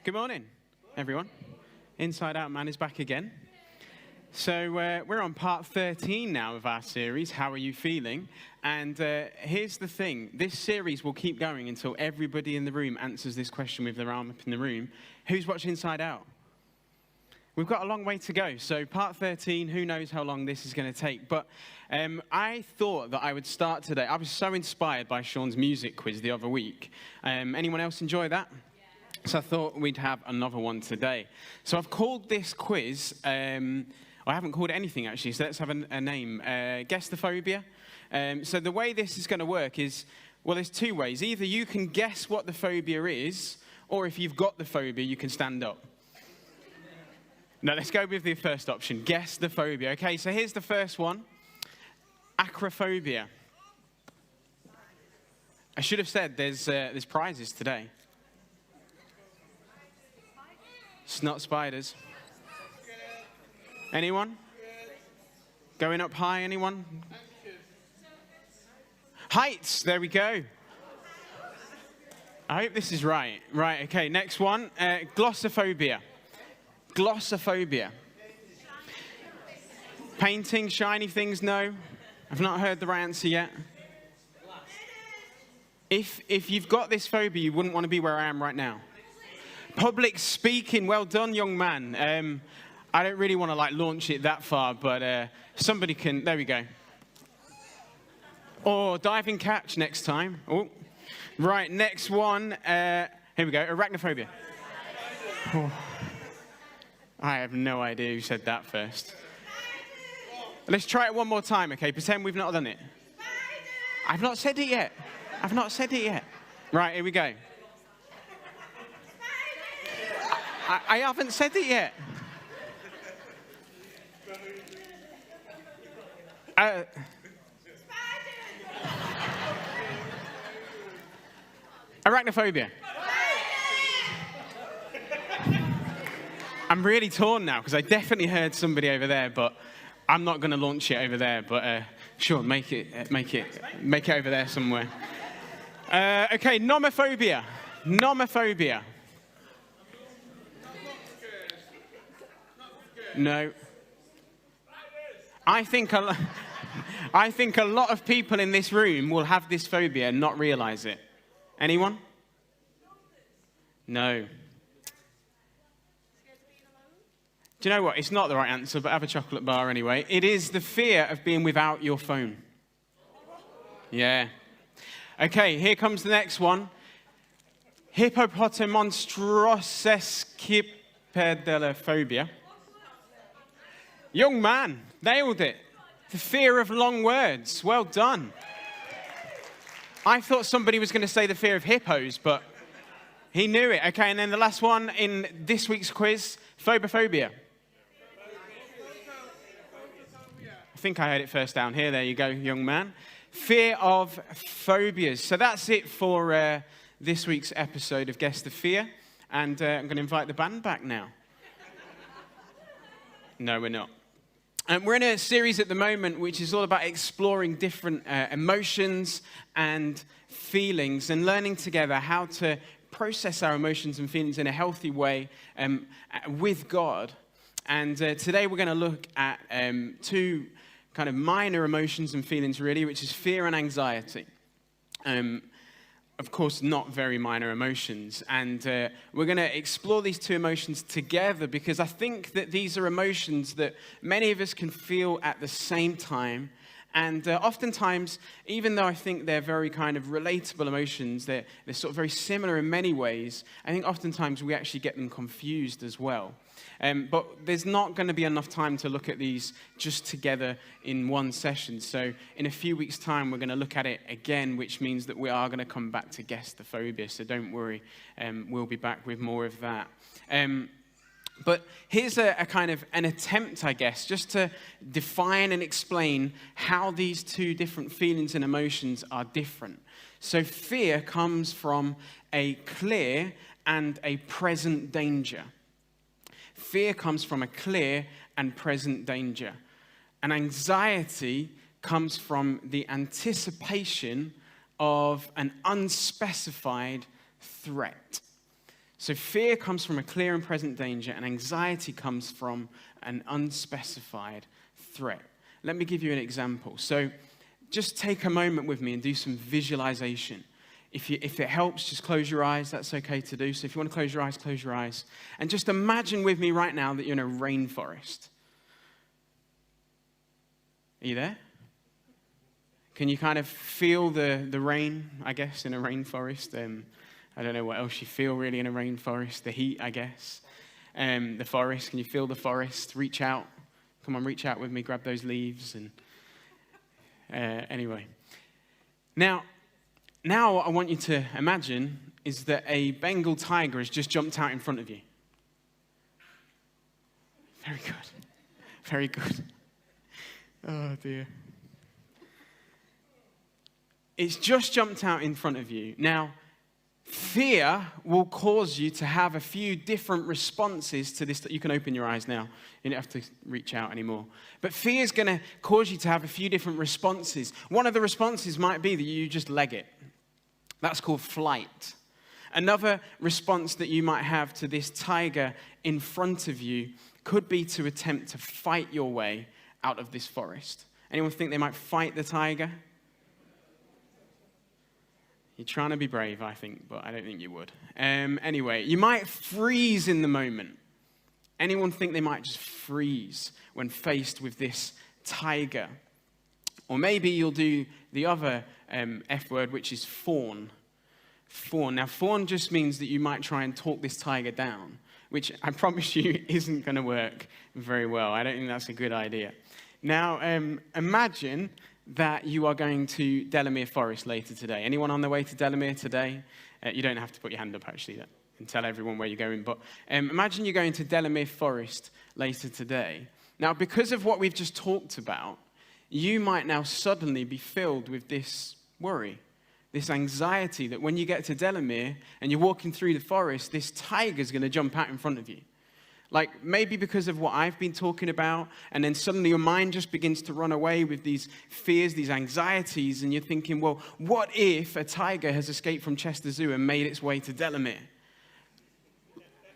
Good morning, everyone. Inside Out Man is back again. So we're on part 13 now of our series, How Are You Feeling? And here's the thing. This series will keep going until everybody in the room answers this question with their arm up in the room. Who's watching Inside Out? We've got a long way to go. So part 13, who knows how long this is going to take. But I thought that I would start today. I was so inspired by Sean's music quiz the other week. Anyone else enjoy that? So I thought we'd have another one today. So I've called this quiz, I haven't called it anything actually, so let's have a name. Glossophobia. So the way this is going to work is, well, there's two ways. Either you can guess what the phobia is, or if you've got the phobia, you can stand up. No, let's go with the first option, guess the phobia. Okay, so here's the first one, Arachnophobia. I should have said there's prizes today. It's not spiders. Anyone? Going up high, anyone? Heights, there we go. I hope this is right. Right, okay, next one. Glossophobia. Glossophobia. Painting, shiny things, no. I've not heard the right answer yet. If you've got this phobia, you wouldn't want to be where I am right now. Public speaking, well done, young man. I don't really want to launch it that far, but somebody can, there we go. Or diving catch next time. Oh, right, next one. Here we go, arachnophobia. Oh. I have no idea who said that first. Let's try it one more time, okay? Pretend we've not done it. I've not said it yet. I've not said it yet. Right, here we go. I haven't said it yet. Arachnophobia. I'm really torn now because I definitely heard somebody over there, but I'm not going to launch it over there. But sure, make it over there somewhere. Okay, nomophobia. Nomophobia. No. I think a lot of people in this room will have this phobia and not realize it. Anyone? No. Do you know what? It's not the right answer, but have a chocolate bar anyway. It is the fear of being without your phone. Yeah. Okay, here comes the next one. Hippopotamonstrosesquipedelophobia. Young man, nailed it. The fear of long words. Well done. I thought somebody was going to say the fear of hippos, but he knew it. Okay, and then the last one in this week's quiz, Phobophobia. I think I heard it first down here. There you go, young man. Fear of phobias. So that's it for this week's episode of Guess the Fear. And I'm going to invite the band back now. No, we're not. We're in a series at the moment which is all about exploring different emotions and feelings and learning together how to process our emotions and feelings in a healthy way with God. And today we're going to look at two kind of minor emotions and feelings really, which is fear and anxiety. Of course, not very minor emotions. And we're going to explore these two emotions together because I think that these are emotions that many of us can feel at the same time. And oftentimes, even though I think they're very kind of relatable emotions, they're sort of very similar in many ways, I think oftentimes we actually get them confused as well. But there's not going to be enough time to look at these just together in one session. So in a few weeks' time, we're going to look at it again, which means that we are going to come back to Guess the Phobia. So don't worry, we'll be back with more of that. But here's a kind of an attempt, I guess, just to define and explain how these two different feelings and emotions are different. So fear comes from a clear and a present danger. Fear comes from a clear and present danger. And anxiety comes from the anticipation of an unspecified threat. So fear comes from a clear and present danger, and anxiety comes from an unspecified threat. Let me give you an example. So just take a moment with me and do some visualization. If it helps, just close your eyes. That's okay to do. So if you want to close your eyes, close your eyes. And just imagine with me right now that you're in a rainforest. Are you there? Can you kind of feel the rain, I guess, in a rainforest? I don't know what else you feel really in a rainforest. The heat, I guess. The forest. Can you feel the forest? Reach out. Come on, reach out with me. Grab those leaves. And anyway. Now what I want you to imagine is that a Bengal tiger has just jumped out in front of you. Very good. Very good. Oh, dear. It's just jumped out in front of you. Now, fear will cause you to have a few different responses to this. You can open your eyes now. You don't have to reach out anymore. But fear is going to cause you to have a few different responses. One of the responses might be that you just leg it. That's called flight. Another response that you might have to this tiger in front of you could be to attempt to fight your way out of this forest. Anyone think they might fight the tiger? You're trying to be brave, I think, but I don't think you would. Anyway, you might freeze in the moment. Anyone think they might just freeze when faced with this tiger? Or maybe you'll do the other F word, which is fawn. Fawn. Now, fawn just means that you might try and talk this tiger down, which I promise you isn't going to work very well. I don't think that's a good idea. Now, imagine that you are going to Delamere Forest later today. Anyone on their way to Delamere today? You don't have to put your hand up, actually, and tell everyone where you're going. But imagine you're going to Delamere Forest later today. Now, because of what we've just talked about, you might now suddenly be filled with this worry, this anxiety that when you get to Delamere and you're walking through the forest, this tiger's going to jump out in front of you. Like maybe because of what I've been talking about, and then suddenly your mind just begins to run away with these fears, these anxieties, and you're thinking, well, what if a tiger has escaped from Chester Zoo and made its way to Delamere?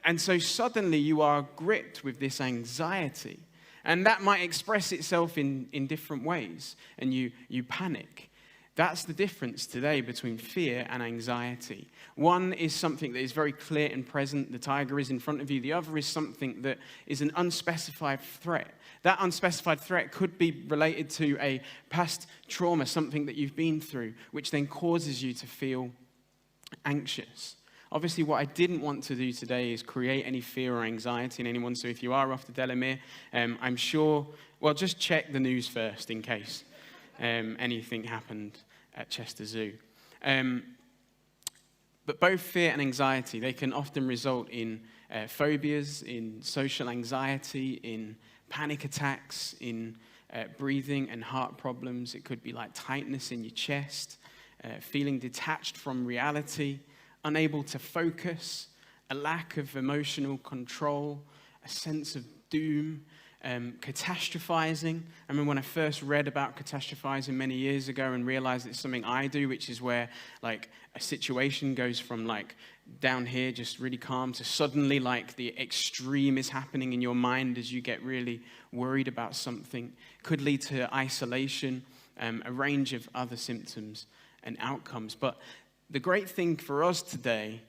And so suddenly you are gripped with this anxiety. And that might express itself in different ways, and you panic. That's the difference today between fear and anxiety. One is something that is very clear and present. The tiger is in front of you. The other is something that is an unspecified threat. That unspecified threat could be related to a past trauma, something that you've been through, which then causes you to feel anxious. Obviously, what I didn't want to do today is create any fear or anxiety in anyone. So if you are off to Delamere, I'm sure, well, just check the news first in case anything happened at Chester Zoo. But both fear and anxiety, they can often result in phobias, in social anxiety, in panic attacks, in breathing and heart problems. It could be like tightness in your chest, feeling detached from reality, unable to focus, a lack of emotional control, a sense of doom, catastrophizing. I remember when I first read about catastrophizing many years ago and realized it's something I do, which is where like a situation goes from like down here, just really calm, to suddenly like the extreme is happening in your mind as you get really worried about something. Could lead to isolation, a range of other symptoms and outcomes. But the great thing for us today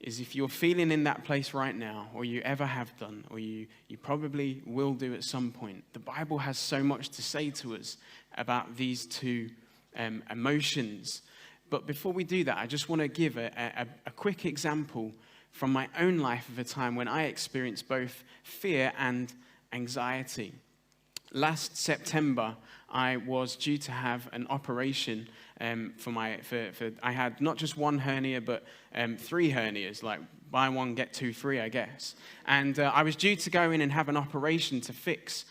is if you're feeling in that place right now, or you ever have done, or you probably will do at some point, the Bible has so much to say to us about these two emotions. But before we do that, I just want to give a quick example from my own life of a time when I experienced both fear and anxiety. Last September, I was due to have an operation I had not just one hernia, but 3 hernias, like buy one, get 2 free, I guess. And I was due to go in and have an operation to fix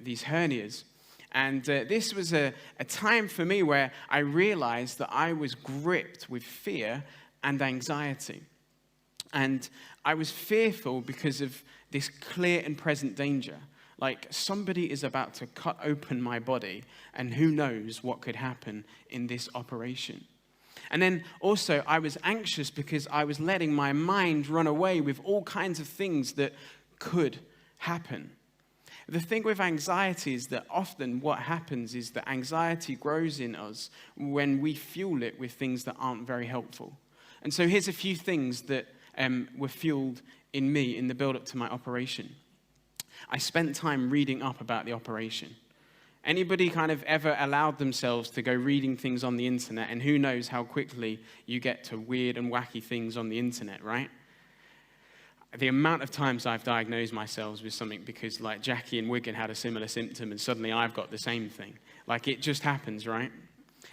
these hernias. And this was a time for me where I realized that I was gripped with fear and anxiety. And I was fearful because of this clear and present danger. Like somebody is about to cut open my body and who knows what could happen in this operation. And then also I was anxious because I was letting my mind run away with all kinds of things that could happen. The thing with anxiety is that often what happens is that anxiety grows in us when we fuel it with things that aren't very helpful. And so here's a few things that were fueled in me in the build-up to my operation. I spent time reading up about the operation. Anybody kind of ever allowed themselves to go reading things on the internet, and who knows how quickly you get to weird and wacky things on the internet, right? The amount of times I've diagnosed myself with something because like Jackie in Wigan had a similar symptom and suddenly I've got the same thing. Like it just happens, right?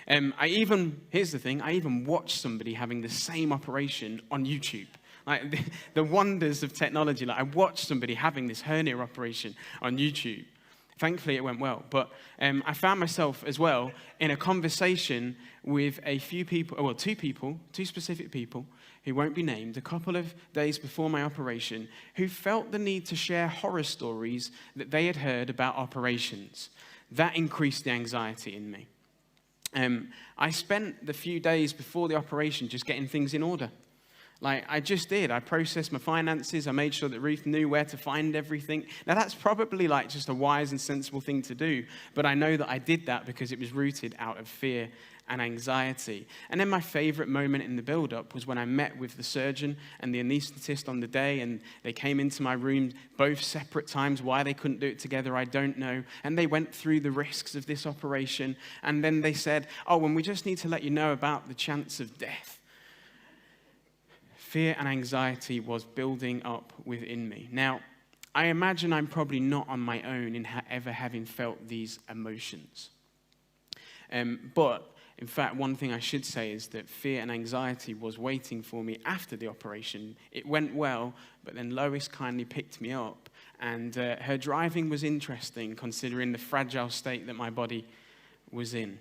Here's the thing, I even watched somebody having the same operation on YouTube. Like the wonders of technology. Like I watched somebody having this hernia operation on YouTube. Thankfully, it went well. But I found myself as well in a conversation with two specific people who won't be named, a couple of days before my operation, who felt the need to share horror stories that they had heard about operations. That increased the anxiety in me. I spent the few days before the operation just getting things in order. Like, I just did. I processed my finances. I made sure that Ruth knew where to find everything. Now, that's probably like just a wise and sensible thing to do. But I know that I did that because it was rooted out of fear and anxiety. And then my favorite moment in the build-up was when I met with the surgeon and the anaesthetist on the day, and they came into my room both separate times. Why they couldn't do it together, I don't know. And they went through the risks of this operation. And then they said, and we just need to let you know about the chance of death. Fear and anxiety was building up within me. Now, I imagine I'm probably not on my own in ever having felt these emotions. But, in fact, one thing I should say is that fear and anxiety was waiting for me after the operation. It went well, but then Lois kindly picked me up, and her driving was interesting considering the fragile state that my body was in.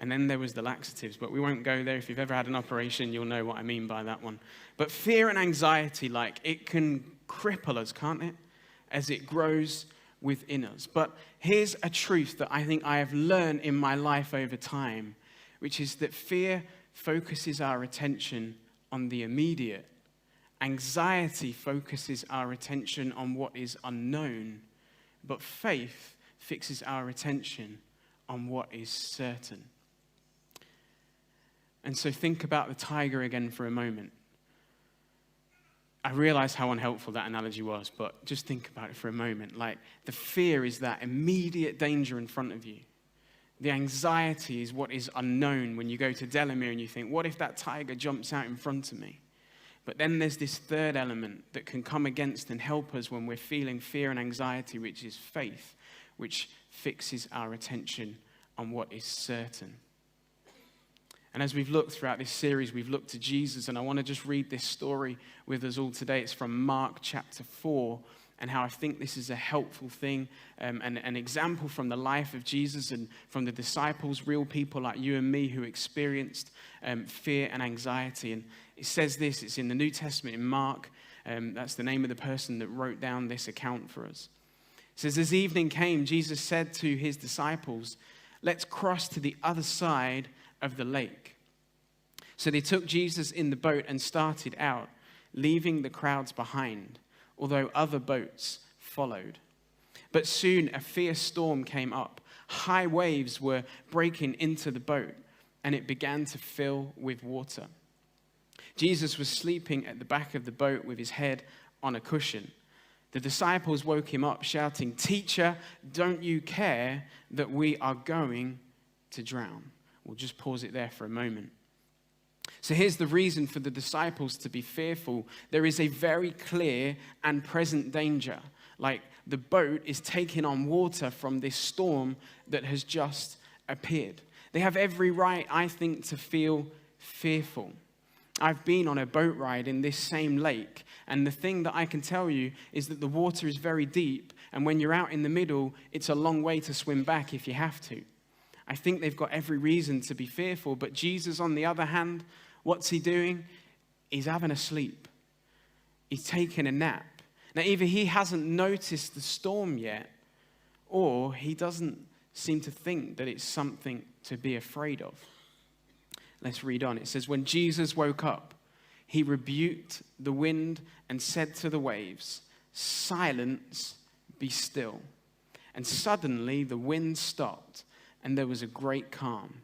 And then there was the laxatives, but we won't go there. If you've ever had an operation, you'll know what I mean by that one. But fear and anxiety, it can cripple us, can't it? As it grows within us. But here's a truth that I think I have learned in my life over time, which is that fear focuses our attention on the immediate. Anxiety focuses our attention on what is unknown. But faith fixes our attention on what is certain. And so think about the tiger again for a moment. I realize how unhelpful that analogy was, but just think about it for a moment. Like, the fear is that immediate danger in front of you. The anxiety is what is unknown when you go to Delamere and you think, what if that tiger jumps out in front of me? But then there's this third element that can come against and help us when we're feeling fear and anxiety, which is faith, which fixes our attention on what is certain. And as we've looked throughout this series, we've looked to Jesus, and I want to just read this story with us all today. It's from Mark chapter 4, and how I think this is a helpful thing, and an example from the life of Jesus and from the disciples, real people like you and me who experienced fear and anxiety. And it says this, it's in the New Testament in Mark. That's the name of the person that wrote down this account for us. It says, as evening came, Jesus said to his disciples, let's cross to the other side of the lake. So they took Jesus in the boat and started out, leaving the crowds behind, although other boats followed. But soon a fierce storm came up. High waves were breaking into the boat, and it began to fill with water. Jesus was sleeping at the back of the boat with his head on a cushion. The disciples woke him up, shouting, "Teacher, don't you care that we are going to drown?" We'll just pause it there for a moment. So here's the reason for the disciples to be fearful. There is a very clear and present danger. Like, the boat is taking on water from this storm that has just appeared. They have every right, I think, to feel fearful. I've been on a boat ride in this same lake, and the thing that I can tell you is that the water is very deep, and when you're out in the middle, it's a long way to swim back if you have to. I think they've got every reason to be fearful, but Jesus, on the other hand, what's he doing? He's having a sleep. He's taking a nap. Now, either he hasn't noticed the storm yet, or he doesn't seem to think that it's something to be afraid of. Let's read on. It says, when Jesus woke up, he rebuked the wind and said to the waves, "Silence, be still." And suddenly the wind stopped, and there was a great calm.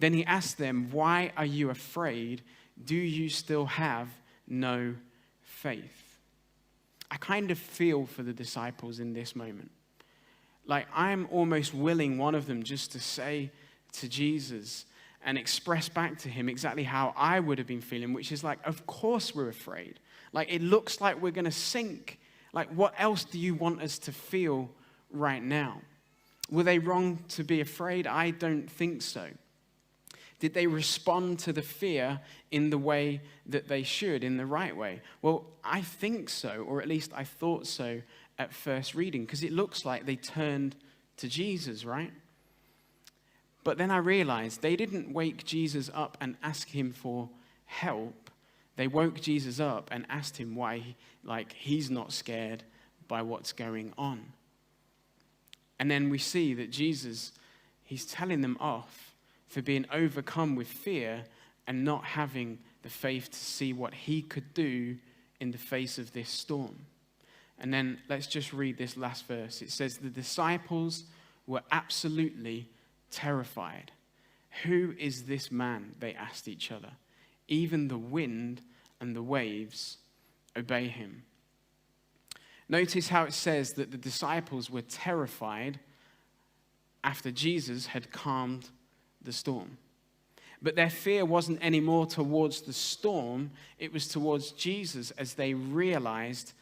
Then he asked them, "Why are you afraid? Do you still have no faith?" I kind of feel for the disciples in this moment. Like, I'm almost willing one of them just to say to Jesus and express back to him exactly how I would have been feeling, which is like, of course we're afraid. Like, it looks like we're going to sink. Like, what else do you want us to feel right now? Were they wrong to be afraid? I don't think so. Did they respond to the fear in the way that they should, in the right way? Well, I think so, or at least I thought so at first reading, because it looks like they turned to Jesus, right? But then I realized they didn't wake Jesus up and ask him for help. They woke Jesus up and asked him why, he's not scared by what's going on. And then we see that Jesus, he's telling them off for being overcome with fear and not having the faith to see what he could do in the face of this storm. And then let's just read this last verse. It says, the disciples were absolutely terrified. "Who is this man?" they asked each other. "Even the wind and the waves obey him." Notice how it says that the disciples were terrified after Jesus had calmed the storm. But their fear wasn't anymore towards the storm, it was towards Jesus as they realized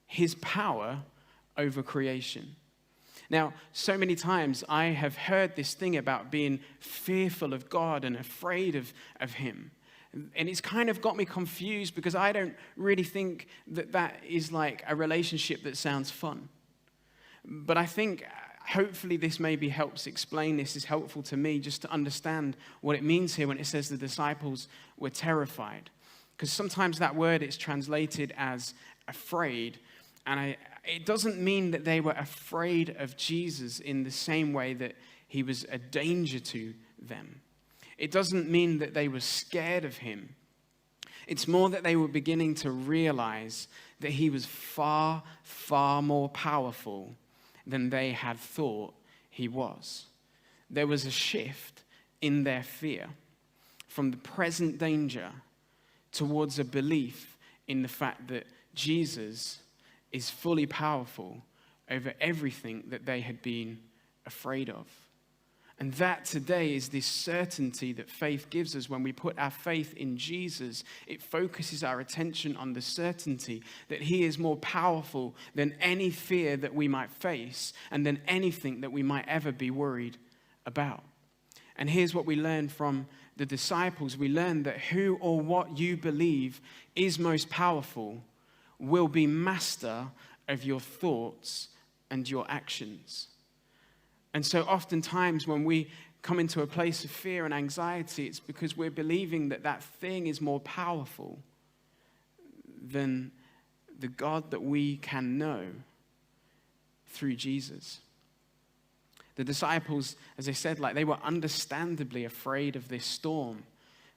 his power over creation. Now, so many times I have heard this thing about being fearful of God and afraid of him. And it's kind of got me confused because I don't really think that is like a relationship that sounds fun. But I think hopefully this maybe helps explain this, is helpful to me just to understand what it means here when it says the disciples were terrified. Because sometimes that word is translated as afraid. And it doesn't mean that they were afraid of Jesus in the same way that he was a danger to them. It doesn't mean that they were scared of him. It's more that they were beginning to realize that he was far, far more powerful than they had thought he was. There was a shift in their fear from the present danger towards a belief in the fact that Jesus is fully powerful over everything that they had been afraid of. And that today is this certainty that faith gives us when we put our faith in Jesus. It focuses our attention on the certainty that he is more powerful than any fear that we might face and than anything that we might ever be worried about. And here's what we learn from the disciples. We learn that who or what you believe is most powerful will be master of your thoughts and your actions. And so oftentimes when we come into a place of fear and anxiety, it's because we're believing that that thing is more powerful than the God that we can know through Jesus. The disciples, as I said, they were understandably afraid of this storm.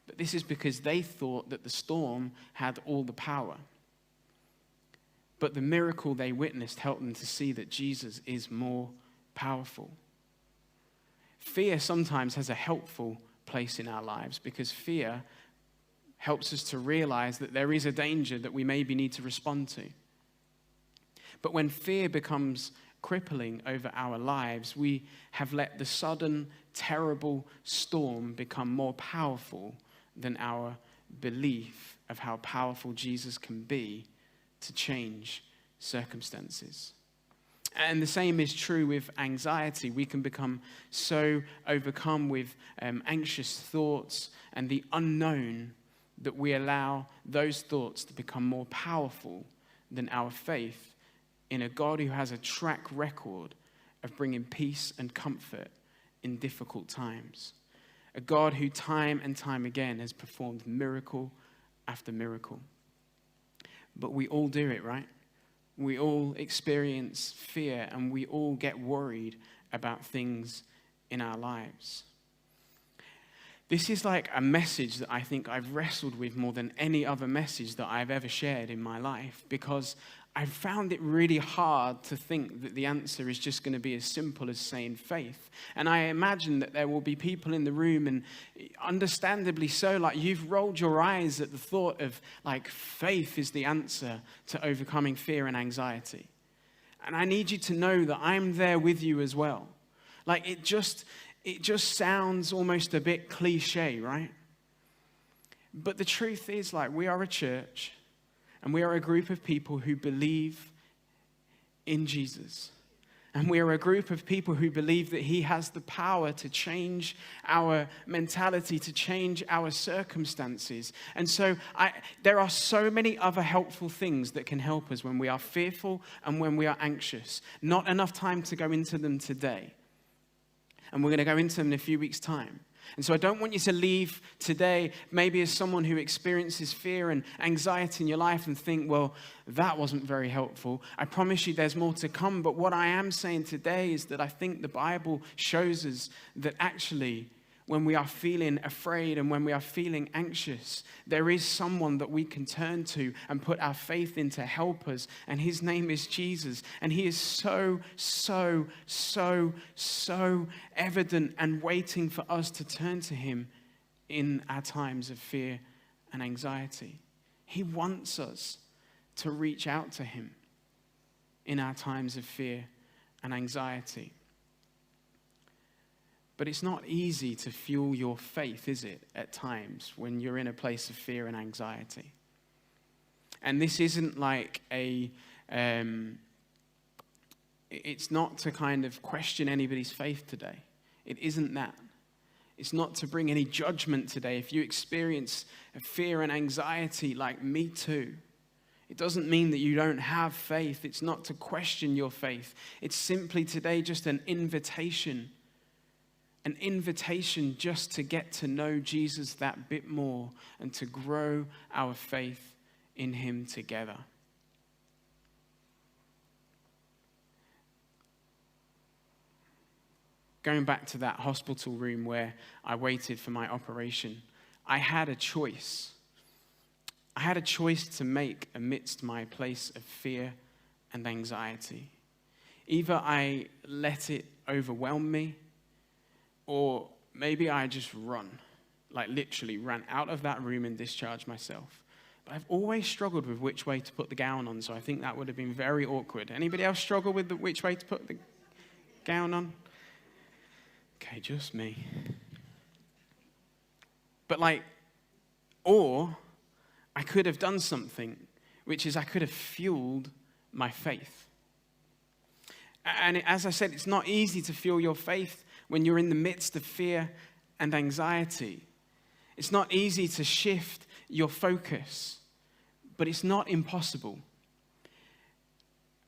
But this is because they thought that the storm had all the power. But the miracle they witnessed helped them to see that Jesus is more powerful. Fear sometimes has a helpful place in our lives because fear helps us to realize that there is a danger that we maybe need to respond to. But when fear becomes crippling over our lives, we have let the sudden, terrible storm become more powerful than our belief of how powerful Jesus can be to change circumstances. And the same is true with anxiety. We can become so overcome with anxious thoughts and the unknown that we allow those thoughts to become more powerful than our faith in a God who has a track record of bringing peace and comfort in difficult times. A God who time and time again has performed miracle after miracle. But we all do it, right? We all experience fear and we all get worried about things in our lives. This is like a message that I think I've wrestled with more than any other message that I've ever shared in my life, because I found it really hard to think that the answer is just going to be as simple as saying faith. And I imagine that there will be people in the room, and understandably so, like you've rolled your eyes at the thought of like faith is the answer to overcoming fear and anxiety. And I need you to know that I'm there with you as well. Like it just sounds almost a bit cliche, right? But the truth is, like, we are a church and we are a group of people who believe in Jesus. And we are a group of people who believe that he has the power to change our mentality, to change our circumstances. And so there are so many other helpful things that can help us when we are fearful and when we are anxious. Not enough time to go into them today. And we're going to go into them in a few weeks' time. And so I don't want you to leave today maybe as someone who experiences fear and anxiety in your life and think, well, that wasn't very helpful. I promise you there's more to come. But what I am saying today is that I think the Bible shows us that actually when we are feeling afraid and when we are feeling anxious, there is someone that we can turn to and put our faith in to help us. And his name is Jesus. And he is so evident and waiting for us to turn to him in our times of fear and anxiety. He wants us to reach out to him in our times of fear and anxiety. But it's not easy to fuel your faith, is it, at times when you're in a place of fear and anxiety? And this isn't like it's not to kind of question anybody's faith today. It isn't that. It's not to bring any judgment today. If you experience fear and anxiety like me too, it doesn't mean that you don't have faith. It's not to question your faith. It's simply today just an invitation just to get to know Jesus that bit more and to grow our faith in him together. Going back to that hospital room where I waited for my operation, I had a choice. I had a choice to make amidst my place of fear and anxiety. Either I let it overwhelm me, or maybe I just run, like literally ran out of that room and discharged myself. But I've always struggled with which way to put the gown on, so I think that would have been very awkward. Anybody else struggle with which way to put the gown on? Okay, just me. But or I could have done something, which is I could have fueled my faith. And as I said, it's not easy to fuel your faith when you're in the midst of fear and anxiety. It's not easy to shift your focus, but it's not impossible.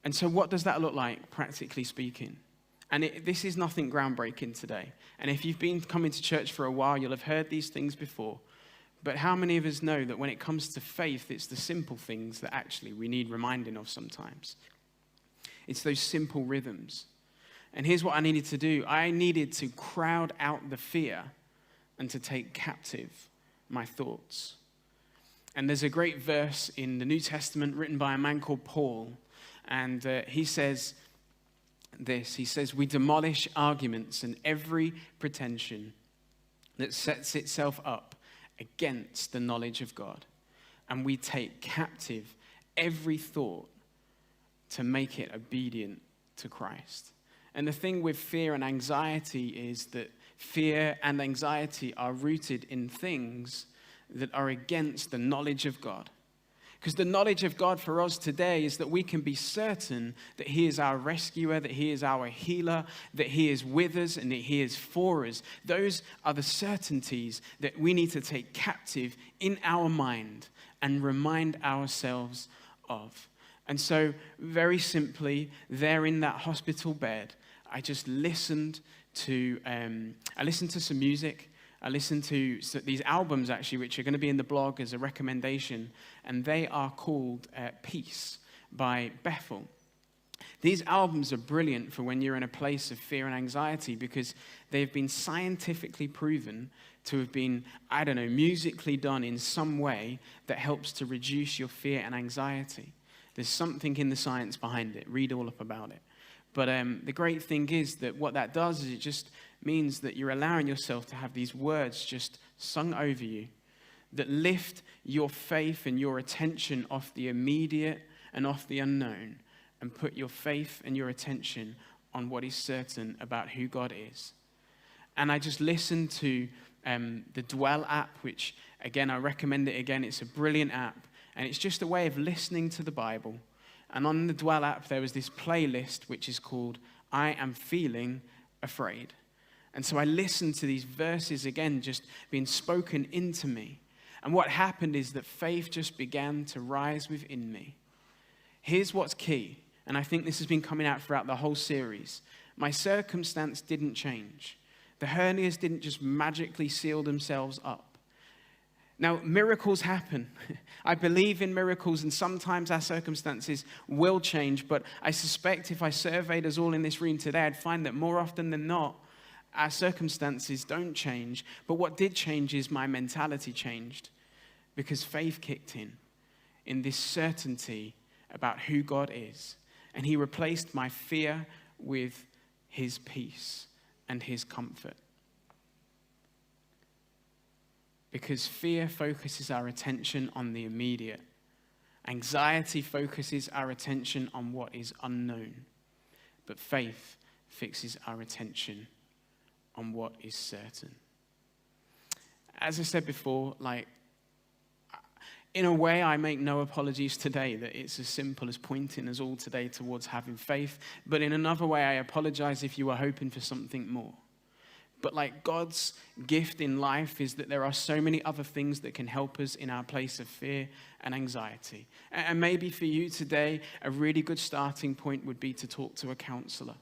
And so what does that look like, practically speaking? And this is nothing groundbreaking today. And if you've been coming to church for a while, you'll have heard these things before. But how many of us know that when it comes to faith, it's the simple things that actually we need reminding of sometimes? It's those simple rhythms. And here's what I needed to do. I needed to crowd out the fear and to take captive my thoughts. And there's a great verse in the New Testament written by a man called Paul. And he says this. He says, we demolish arguments and every pretension that sets itself up against the knowledge of God. And we take captive every thought to make it obedient to Christ. And the thing with fear and anxiety is that fear and anxiety are rooted in things that are against the knowledge of God. Because the knowledge of God for us today is that we can be certain that he is our rescuer, that he is our healer, that he is with us and that he is for us. Those are the certainties that we need to take captive in our mind and remind ourselves of. And so, very simply, there in that hospital bed, I just listened to some music. I listened to these albums, actually, which are going to be in the blog as a recommendation, and they are called Peace by Bethel. These albums are brilliant for when you're in a place of fear and anxiety because they've been scientifically proven to have been, I don't know, musically done in some way that helps to reduce your fear and anxiety. There's something in the science behind it. Read all up about it. But the great thing is that what that does is it just means that you're allowing yourself to have these words just sung over you that lift your faith and your attention off the immediate and off the unknown and put your faith and your attention on what is certain about who God is. And I just listened to the Dwell app, which, again, I recommend it again. It's a brilliant app. And it's just a way of listening to the Bible. And on the Dwell app, there was this playlist, which is called I Am Feeling Afraid. And so I listened to these verses again, just being spoken into me. And what happened is that faith just began to rise within me. Here's what's key. And I think this has been coming out throughout the whole series. My circumstance didn't change. The hernias didn't just magically seal themselves up. Now, miracles happen. I believe in miracles, and sometimes our circumstances will change, but I suspect if I surveyed us all in this room today, I'd find that more often than not, our circumstances don't change. But what did change is my mentality changed, because faith kicked in this certainty about who God is. And he replaced my fear with his peace and his comfort. Because fear focuses our attention on the immediate. Anxiety focuses our attention on what is unknown. But faith fixes our attention on what is certain. As I said before, in a way, I make no apologies today that it's as simple as pointing us all today towards having faith. But in another way, I apologize if you were hoping for something more. But God's gift in life is that there are so many other things that can help us in our place of fear and anxiety. And maybe for you today, a really good starting point would be to talk to a counselor.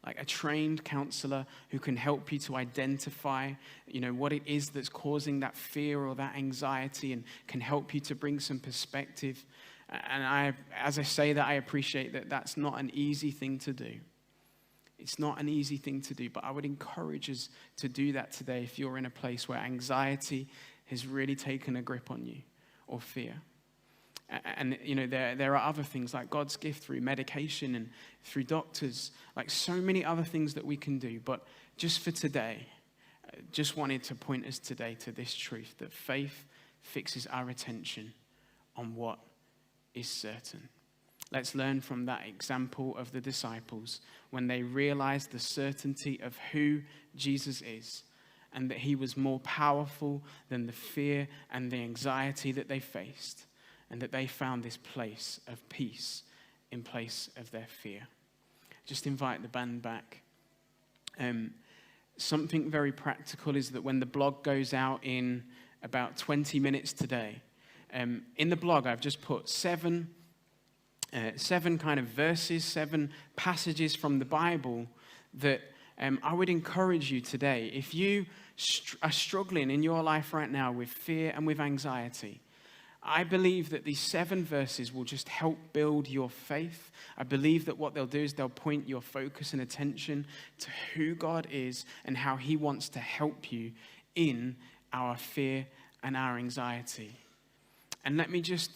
A trained counselor who can help you to identify, what it is that's causing that fear or that anxiety and can help you to bring some perspective. And as I say that, I appreciate that that's not an easy thing to do. It's not an easy thing to do, but I would encourage us to do that today if you're in a place where anxiety has really taken a grip on you or fear. And, there are other things like God's gift through medication and through doctors, so many other things that we can do. But just for today, just wanted to point us today to this truth that faith fixes our attention on what is certain. Let's learn from that example of the disciples when they realized the certainty of who Jesus is and that he was more powerful than the fear and the anxiety that they faced, and that they found this place of peace in place of their fear. Just invite the band back. Something very practical is that when the blog goes out in about 20 minutes today, in the blog I've just put seven kind of verses, 7 passages from the Bible that I would encourage you today. If you are struggling in your life right now with fear and with anxiety, I believe that these 7 verses will just help build your faith. I believe that what they'll do is they'll point your focus and attention to who God is and how he wants to help you in our fear and our anxiety. And let me just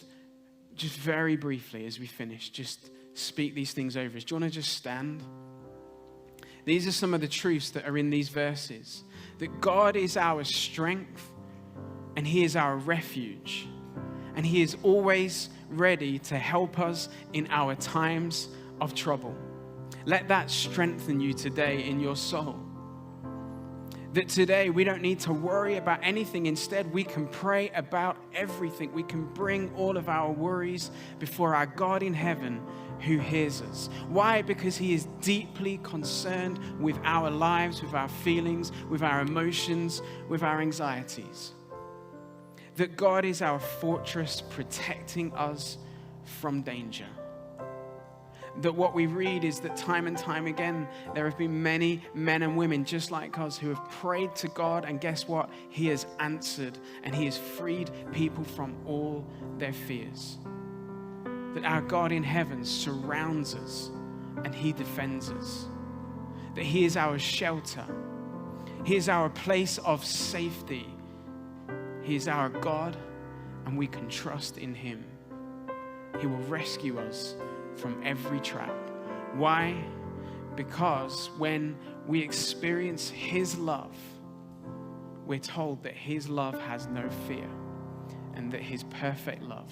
very briefly as we finish, just speak these things over us. Do you want to just stand? These are some of the truths that are in these verses. That God is our strength and he is our refuge. And he is always ready to help us in our times of trouble. Let that strengthen you today in your soul. That today we don't need to worry about anything. Instead, we can pray about everything. We can bring all of our worries before our God in heaven who hears us. Why? Because he is deeply concerned with our lives, with our feelings, with our emotions, with our anxieties. That God is our fortress protecting us from danger. That what we read is that time and time again, there have been many men and women just like us who have prayed to God, and guess what? He has answered and he has freed people from all their fears. That our God in heaven surrounds us and he defends us. That he is our shelter. He is our place of safety. He is our God, and we can trust in him. He will rescue us from every trap. Why? Because when we experience his love, we're told that his love has no fear, and that his perfect love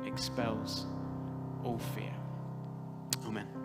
expels all fear. Amen.